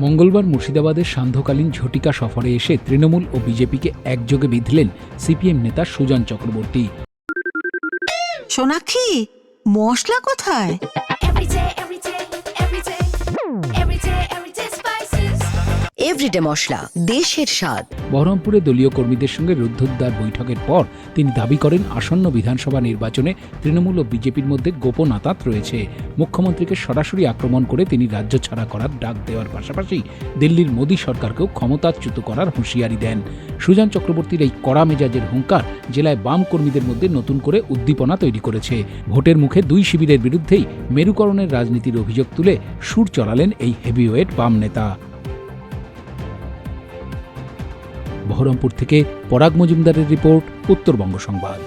মঙ্গলবার মুর্শিদাবাদের সান্ধ্যকালীন ঝটিকা সফরে এসে তৃণমূল ও বিজেপিকে একযোগে বিঁধলেন সিপিএম নেতা সুজন চক্রবর্তী। সোনাক্ষী, মশলা কোথায়? এভরিডে মশলা, দেশের স্বাদ। বহরমপুরে দলীয় কর্মীদের সঙ্গে রুদ্ধদ্বার বৈঠকের পর তিনি দাবি করেন আসন্ন বিধানসভা নির্বাচনে তৃণমূল ও বিজেপির মধ্যে গোপন আঁতাত রয়েছে। মুখ্যমন্ত্রীকে সরাসরি আক্রমণ করে তিনি রাজ্য ছাড়া করার ডাক দেওয়ার পাশাপাশি দিল্লির মোদী সরকারকেও ক্ষমতাচ্যুত করার হুঁশিয়ারি দেন। সুজন চক্রবর্তীর এই কড়া মেজাজের হুঙ্কার জেলায় বাম কর্মীদের মধ্যে নতুন করে উদ্দীপনা তৈরি করেছে। ভোটের মুখে দুই শিবিরের বিরুদ্ধেই মেরুকরণের রাজনীতির অভিযোগ তুলে সুর চড়ালেন এই হেভিওয়েট বাম নেতা। বহরমপুর থেকে পরাগ মজুমদারের রিপোর্ট, উত্তরবঙ্গ সংবাদ।